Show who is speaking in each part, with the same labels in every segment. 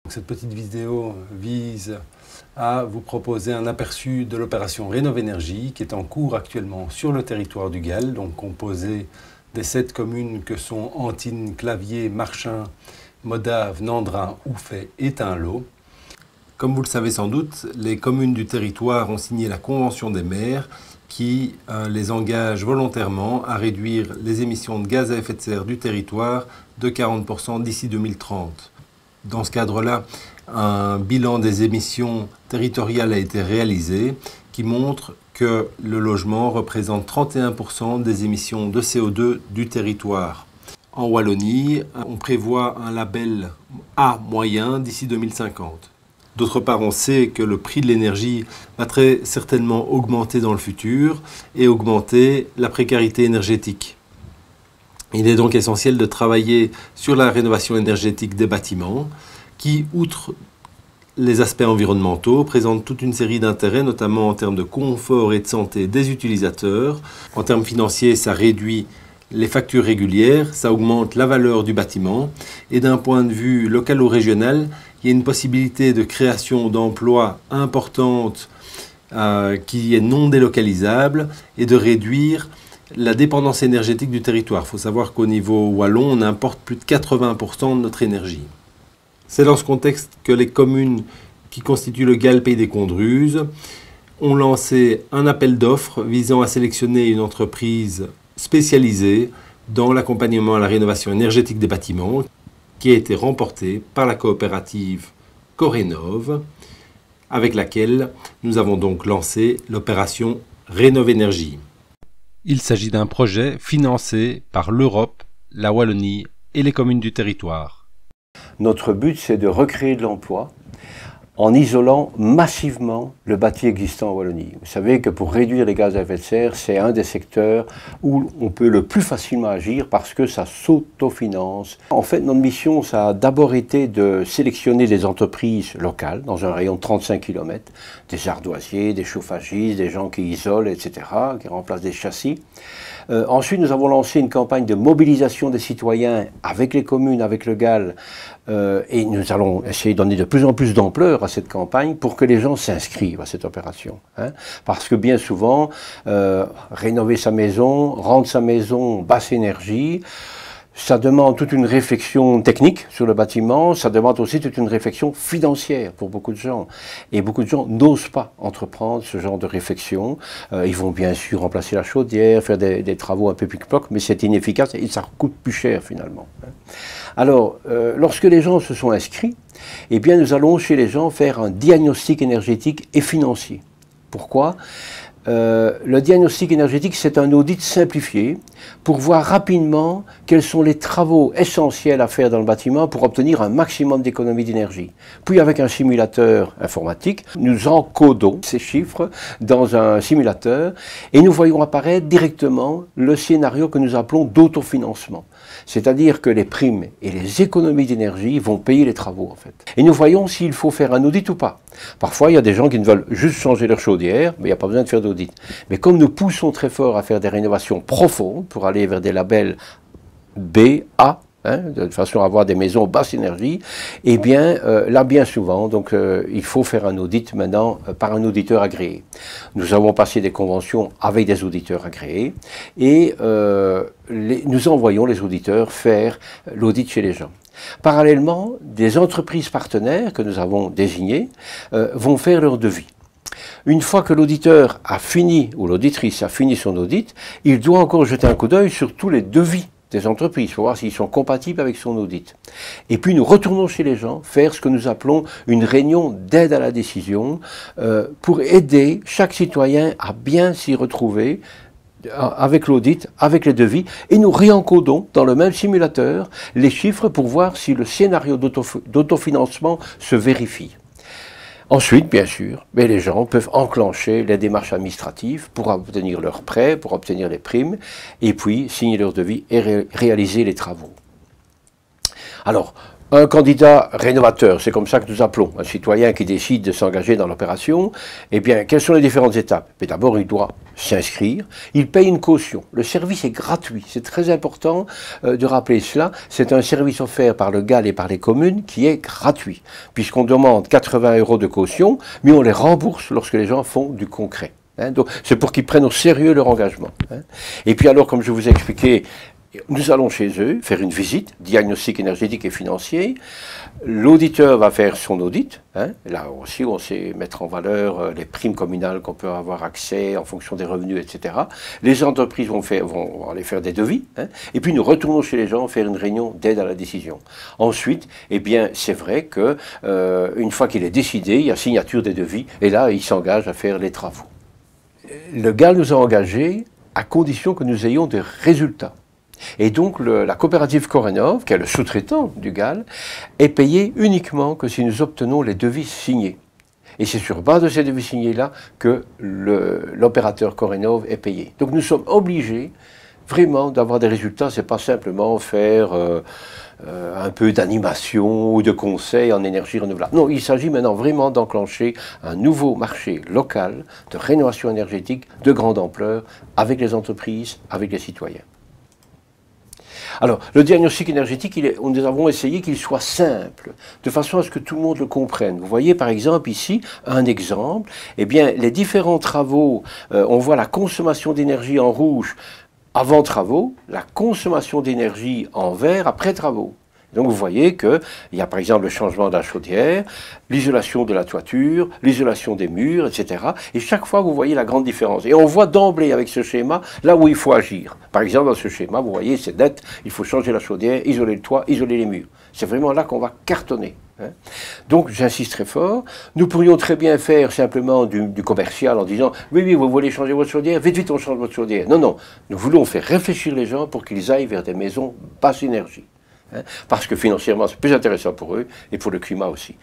Speaker 1: Cette petite vidéo vise à vous proposer un aperçu de l'opération Rénov' qui est en cours actuellement sur le territoire du Gall, donc composé des 7 communes que sont Antines, Claviers, Marchin, Modave, Nandrin, Ouffet et Tinlot. Comme vous le savez sans doute, les communes du territoire ont signé la Convention des maires qui les engage volontairement à réduire les émissions de gaz à effet de serre du territoire de 40% d'ici 2030. Dans ce cadre-là, un bilan des émissions territoriales a été réalisé qui montre que le logement représente 31% des émissions de CO2 du territoire. En Wallonie, on prévoit un label A moyen d'ici 2050. D'autre part, on sait que le prix de l'énergie va très certainement augmenter dans le futur et augmenter la précarité énergétique. Il est donc essentiel de travailler sur la rénovation énergétique des bâtiments qui, outre les aspects environnementaux, présentent toute une série d'intérêts, notamment en termes de confort et de santé des utilisateurs. En termes financiers, ça réduit les factures régulières, ça augmente la valeur du bâtiment. Et d'un point de vue local ou régional, il y a une possibilité de création d'emplois importante qui est non délocalisable et de réduire la dépendance énergétique du territoire. Il faut savoir qu'au niveau wallon, on importe plus de 80% de notre énergie. C'est dans ce contexte que les communes qui constituent le Gall Pays des Condruzes ont lancé un appel d'offres visant à sélectionner une entreprise spécialisée dans l'accompagnement à la rénovation énergétique des bâtiments qui a été remporté par la coopérative Corénov, avec laquelle nous avons donc lancé l'opération Rénov'. Il s'agit d'un projet financé par l'Europe, la Wallonie et les communes du territoire.
Speaker 2: Notre but, c'est de recréer de l'emploi en isolant massivement le bâti existant en Wallonie. Vous savez que pour réduire les gaz à effet de serre, c'est un des secteurs où on peut le plus facilement agir parce que ça s'autofinance. En fait, notre mission, ça a d'abord été de sélectionner des entreprises locales dans un rayon de 35 km, des ardoisiers, des chauffagistes, des gens qui isolent, etc., qui remplacent des châssis. Ensuite, nous avons lancé une campagne de mobilisation des citoyens avec les communes, avec le Gall, et nous allons essayer de donner de plus en plus d'ampleur à cette campagne pour que les gens s'inscrivent à cette opération. Parce que bien souvent, rénover sa maison, rendre sa maison basse énergie, ça demande toute une réflexion technique sur le bâtiment, ça demande aussi toute une réflexion financière pour beaucoup de gens. Et beaucoup de gens n'osent pas entreprendre ce genre de réflexion. Ils vont bien sûr remplacer la chaudière, faire des travaux un peu pic-ploc, mais c'est inefficace et ça coûte plus cher finalement. Alors, lorsque les gens se sont inscrits, eh bien nous allons chez les gens faire un diagnostic énergétique et financier. Pourquoi ? Le diagnostic énergétique, c'est un audit simplifié pour voir rapidement quels sont les travaux essentiels à faire dans le bâtiment pour obtenir un maximum d'économie d'énergie. Puis avec un simulateur informatique, nous encodons ces chiffres dans un simulateur et nous voyons apparaître directement le scénario que nous appelons d'autofinancement. C'est-à-dire que les primes et les économies d'énergie vont payer les travaux en fait. Et nous voyons s'il faut faire un audit ou pas. Parfois, il y a des gens qui ne veulent juste changer leur chaudière, mais il n'y a pas besoin de faire d'audit. Mais comme nous poussons très fort à faire des rénovations profondes pour aller vers des labels B, A, de façon à avoir des maisons basse énergie, eh bien, là, bien souvent, donc, il faut faire un audit maintenant par un auditeur agréé. Nous avons passé des conventions avec des auditeurs agréés et nous envoyons les auditeurs faire l'audit chez les gens. Parallèlement, des entreprises partenaires que nous avons désignées vont faire leur devis. Une fois que l'auditeur a fini, ou l'auditrice a fini son audit, il doit encore jeter un coup d'œil sur tous les devis des entreprises, pour voir s'ils sont compatibles avec son audit. Et puis nous retournons chez les gens, faire ce que nous appelons une réunion d'aide à la décision, pour aider chaque citoyen à bien s'y retrouver, avec l'audit, avec les devis, et nous réencodons dans le même simulateur les chiffres pour voir si le scénario d'autofinancement se vérifie. Ensuite, bien sûr, les gens peuvent enclencher les démarches administratives pour obtenir leurs prêts, pour obtenir les primes, et puis signer leur devis et réaliser les travaux. Alors, Un candidat rénovateur, c'est comme ça que nous appelons, un citoyen qui décide de s'engager dans l'opération, eh bien, quelles sont les différentes étapes? D'abord, il doit s'inscrire, il paye une caution. Le service est gratuit, c'est très important de rappeler cela. C'est un service offert par le GAL et par les communes qui est gratuit, puisqu'on demande 80 € de caution, mais on les rembourse lorsque les gens font du concret. Donc, c'est pour qu'ils prennent au sérieux leur engagement. Et puis alors, comme je vous ai expliqué, nous allons chez eux faire une visite, diagnostic énergétique et financier. L'auditeur va faire son audit. Là aussi, on sait mettre en valeur les primes communales qu'on peut avoir accès en fonction des revenus, etc. Les entreprises vont aller faire des devis. Et puis nous retournons chez les gens faire une réunion d'aide à la décision. Ensuite, eh bien, c'est vrai que une fois qu'il est décidé, il y a signature des devis. Et là, il s'engage à faire les travaux. Le GAL nous a engagés à condition que nous ayons des résultats. Et donc la coopérative Corénov, qui est le sous-traitant du GAL, est payée uniquement que si nous obtenons les devis signés. Et c'est sur base de ces devis signés-là que l'opérateur Corénov est payé. Donc nous sommes obligés vraiment d'avoir des résultats. Ce n'est pas simplement faire un peu d'animation ou de conseils en énergie renouvelable. Non, il s'agit maintenant vraiment d'enclencher un nouveau marché local de rénovation énergétique de grande ampleur avec les entreprises, avec les citoyens. Alors, le diagnostic énergétique, nous avons essayé qu'il soit simple, de façon à ce que tout le monde le comprenne. Vous voyez par exemple ici, un exemple, eh bien, les différents travaux, on voit la consommation d'énergie en rouge avant travaux, la consommation d'énergie en vert après travaux. Donc vous voyez qu'il y a par exemple le changement de la chaudière, l'isolation de la toiture, l'isolation des murs, etc. Et chaque fois vous voyez la grande différence. Et on voit d'emblée avec ce schéma là où il faut agir. Par exemple dans ce schéma, vous voyez c'est net, il faut changer la chaudière, isoler le toit, isoler les murs. C'est vraiment là qu'on va cartonner. Donc j'insiste très fort, nous pourrions très bien faire simplement du commercial en disant « Oui, vous voulez changer votre chaudière, vite, vite on change votre chaudière ». Non, non, nous voulons faire réfléchir les gens pour qu'ils aillent vers des maisons basse énergie. Parce que financièrement, c'est plus intéressant pour eux et pour le climat aussi.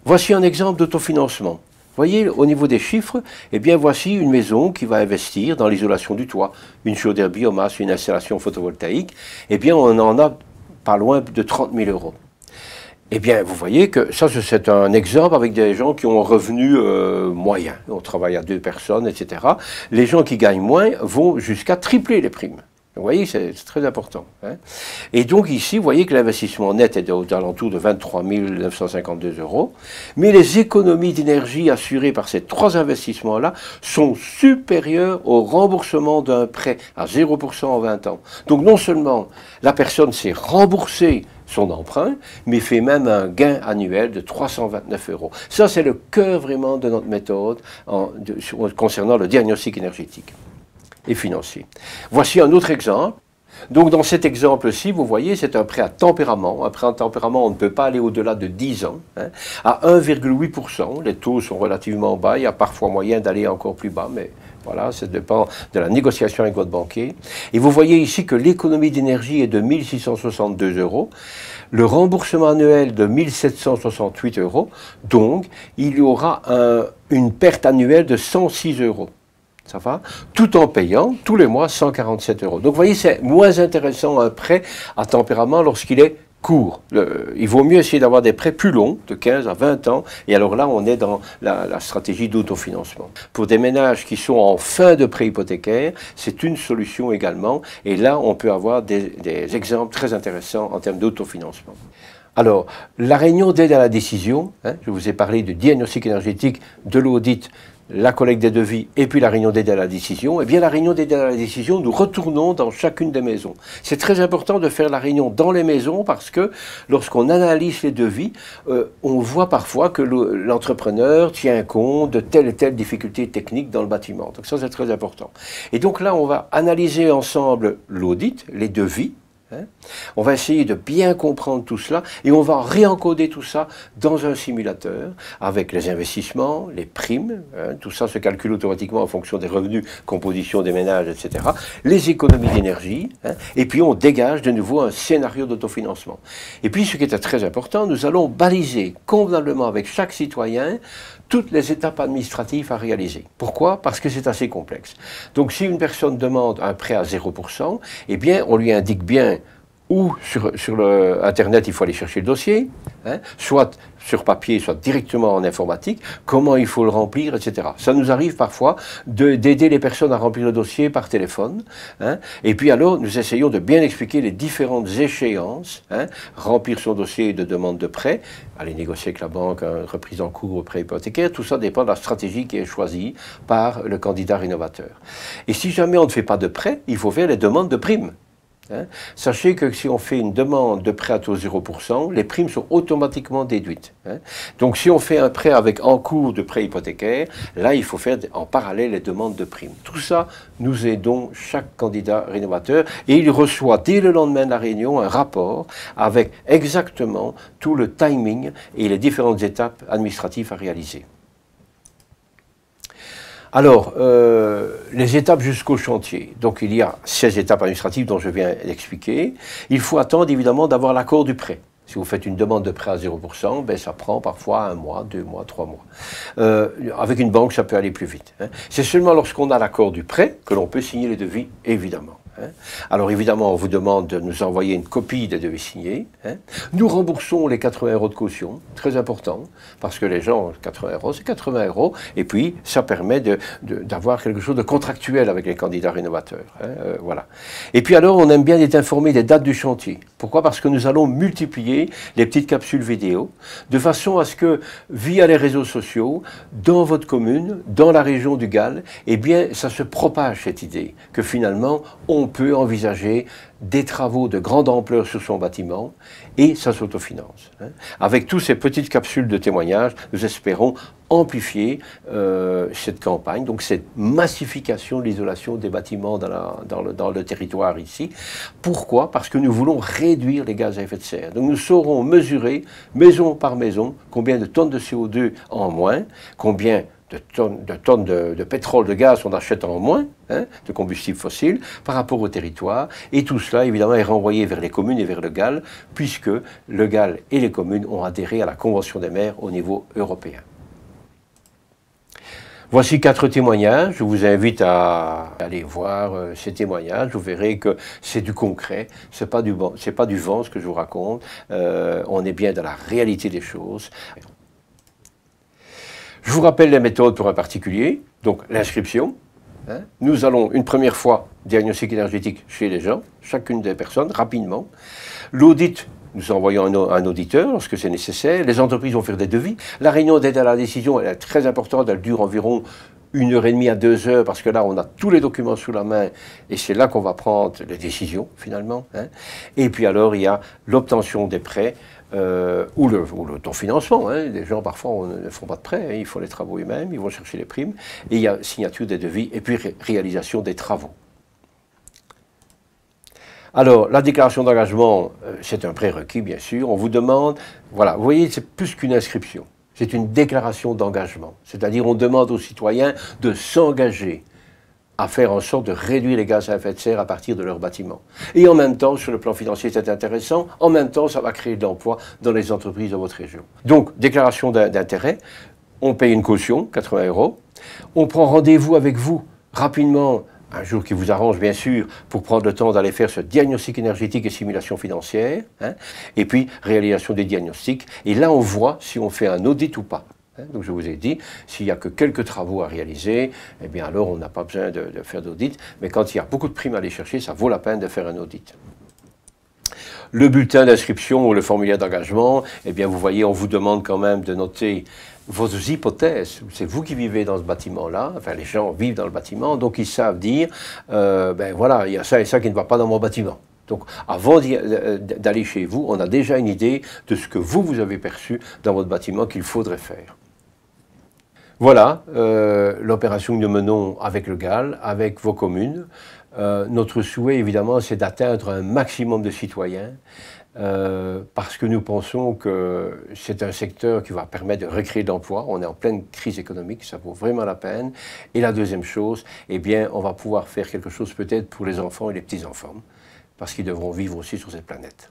Speaker 2: Voici un exemple d'autofinancement. Vous voyez, au niveau des chiffres, eh bien, voici une maison qui va investir dans l'isolation du toit, une chaudière biomasse, une installation photovoltaïque. Eh bien, on en a pas loin de 30 000 €. Eh bien, vous voyez que ça, c'est un exemple avec des gens qui ont un revenu moyen. On travaille à 2 personnes, etc. Les gens qui gagnent moins vont jusqu'à tripler les primes. Vous voyez, c'est très important. Et donc ici, vous voyez que l'investissement net est aux alentours de 23 952 €. Mais les économies d'énergie assurées par ces 3 investissements-là sont supérieures au remboursement d'un prêt à 0% en 20 ans. Donc non seulement la personne s'est remboursée son emprunt, mais fait même un gain annuel de 329 €. Ça, c'est le cœur vraiment de notre méthode concernant le diagnostic énergétique et financier. Voici un autre exemple. Donc dans cet exemple-ci, vous voyez, c'est un prêt à tempérament. Un prêt à tempérament, on ne peut pas aller au-delà de 10 ans. À 1,8%, les taux sont relativement bas. Il y a parfois moyen d'aller encore plus bas, mais voilà, ça dépend de la négociation avec votre banquier. Et vous voyez ici que l'économie d'énergie est de 1 662 €. Le remboursement annuel de 1 768 €. Donc, il y aura une perte annuelle de 106 €. Ça va, tout en payant tous les mois 147 €. Donc vous voyez, c'est moins intéressant un prêt à tempérament lorsqu'il est court. Il vaut mieux essayer d'avoir des prêts plus longs, de 15 à 20 ans, et alors là, on est dans la stratégie d'autofinancement. Pour des ménages qui sont en fin de prêt hypothécaire, c'est une solution également, et là, on peut avoir des exemples très intéressants en termes d'autofinancement. Alors, la réunion d'aide à la décision, je vous ai parlé du diagnostic énergétique, de l'audit, la collecte des devis et puis la réunion d'aide à la décision, eh bien la réunion d'aide à la décision, nous retournons dans chacune des maisons. C'est très important de faire la réunion dans les maisons parce que lorsqu'on analyse les devis, on voit parfois que l'entrepreneur tient compte de telle et telle difficulté technique dans le bâtiment. Donc ça, c'est très important. Et donc là, on va analyser ensemble l'audit, les devis. On va essayer de bien comprendre tout cela et on va réencoder tout ça dans un simulateur avec les investissements, les primes, tout ça se calcule automatiquement en fonction des revenus, composition des ménages, etc. Les économies d'énergie, et puis on dégage de nouveau un scénario d'autofinancement. Et puis ce qui était très important, nous allons baliser convenablement avec chaque citoyen toutes les étapes administratives à réaliser. Pourquoi? Parce que c'est assez complexe. Donc si une personne demande un prêt à 0%, eh bien on lui indique bien ou sur Internet, il faut aller chercher le dossier, hein, soit sur papier, soit directement en informatique, comment il faut le remplir, etc. Ça nous arrive parfois d'aider les personnes à remplir le dossier par téléphone, hein, et puis alors nous essayons de bien expliquer les différentes échéances, hein, remplir son dossier de demande de prêt, aller négocier avec la banque, reprise en cours, prêt hypothécaire, tout ça dépend de la stratégie qui est choisie par le candidat rénovateur. Et si jamais on ne fait pas de prêt, il faut faire les demandes de primes. Hein. Sachez que si on fait une demande de prêt à taux 0%, les primes sont automatiquement déduites. Hein. Donc si on fait un prêt avec en cours de prêt hypothécaire, là il faut faire en parallèle les demandes de primes. Tout ça, nous aidons chaque candidat rénovateur et il reçoit dès le lendemain de la réunion un rapport avec exactement tout le timing et les différentes étapes administratives à réaliser. Alors, les étapes jusqu'au chantier. Donc, il y a 16 étapes administratives dont je viens d'expliquer. Il faut attendre, évidemment, d'avoir l'accord du prêt. Si vous faites une demande de prêt à 0%, ben, ça prend parfois 1 mois, 2 mois, 3 mois. Avec une banque, ça peut aller plus vite. Hein. C'est seulement lorsqu'on a l'accord du prêt que l'on peut signer les devis, évidemment. Hein. Alors évidemment, on vous demande de nous envoyer une copie des devis signés. Hein. Nous remboursons les 80 € de caution, très important, parce que les gens, 80 €, c'est 80 €, et puis ça permet d'avoir quelque chose de contractuel avec les candidats rénovateurs. Hein. Voilà. Et puis alors, on aime bien être informé des dates du chantier. Pourquoi? Parce que nous allons multiplier les petites capsules vidéo, de façon à ce que, via les réseaux sociaux, dans votre commune, dans la région du Gall, eh bien, ça se propage cette idée, que finalement, on peut envisager des travaux de grande ampleur sur son bâtiment et ça s'autofinance. Hein. Avec toutes ces petites capsules de témoignages, nous espérons amplifier cette campagne, donc cette massification de l'isolation des bâtiments dans le territoire ici. Pourquoi? Parce que nous voulons réduire les gaz à effet de serre. Donc nous saurons mesurer, maison par maison, combien de tonnes de CO2 en moins, combien de tonnes de pétrole, de gaz on achète en moins, hein, de combustibles fossiles, par rapport au territoire. Et tout cela, évidemment, est renvoyé vers les communes et vers le Gall, puisque le Gall et les communes ont adhéré à la Convention des maires au niveau européen. Voici 4 témoignages. Je vous invite à aller voir ces témoignages. Vous verrez que c'est du concret. C'est pas du vent ce que je vous raconte. On est bien dans la réalité des choses. Je vous rappelle les méthodes pour un particulier. Donc l'inscription. Hein. Nous allons une première fois diagnostic énergétique chez les gens, chacune des personnes, rapidement. L'audit. Nous envoyons un auditeur lorsque c'est nécessaire. Les entreprises vont faire des devis. La réunion d'aide à la décision elle est très importante. Elle dure environ 1h30 à 2 heures parce que là, on a tous les documents sous la main et c'est là qu'on va prendre les décisions finalement. Hein. Et puis alors, il y a l'obtention des prêts ou l'autofinancement. Hein. Les gens, parfois, ne font pas de prêts. Hein. Ils font les travaux eux-mêmes, ils vont chercher les primes. Et il y a signature des devis et puis réalisation des travaux. Alors, la déclaration d'engagement, c'est un prérequis, bien sûr. On vous demande, voilà, vous voyez, c'est plus qu'une inscription. C'est une déclaration d'engagement. C'est-à-dire, on demande aux citoyens de s'engager à faire en sorte de réduire les gaz à effet de serre à partir de leur bâtiment. Et en même temps, sur le plan financier, c'est intéressant. En même temps, ça va créer de l'emploi dans les entreprises de votre région. Donc, déclaration d'intérêt. On paye une caution, 80 €. On prend rendez-vous avec vous rapidement, un jour qui vous arrange bien sûr, pour prendre le temps d'aller faire ce diagnostic énergétique et simulation financière, hein, et puis réalisation des diagnostics, et là on voit si on fait un audit ou pas. Hein. Donc je vous ai dit, s'il n'y a que quelques travaux à réaliser, eh bien alors on n'a pas besoin de faire d'audit, mais quand il y a beaucoup de primes à aller chercher, ça vaut la peine de faire un audit. Le bulletin d'inscription ou le formulaire d'engagement, eh bien vous voyez, on vous demande quand même de noter vos hypothèses. C'est vous qui vivez dans ce bâtiment-là, enfin les gens vivent dans le bâtiment, donc ils savent dire, ben voilà, il y a ça et ça qui ne va pas dans mon bâtiment. Donc avant d'aller chez vous, on a déjà une idée de ce que vous avez perçu dans votre bâtiment qu'il faudrait faire. Voilà l'opération que nous menons avec le Gall, avec vos communes. Notre souhait, évidemment, c'est d'atteindre un maximum de citoyens parce que nous pensons que c'est un secteur qui va permettre de recréer de l'emploi. On est en pleine crise économique, ça vaut vraiment la peine. Et la deuxième chose, eh bien, on va pouvoir faire quelque chose peut-être pour les enfants et les petits-enfants parce qu'ils devront vivre aussi sur cette planète.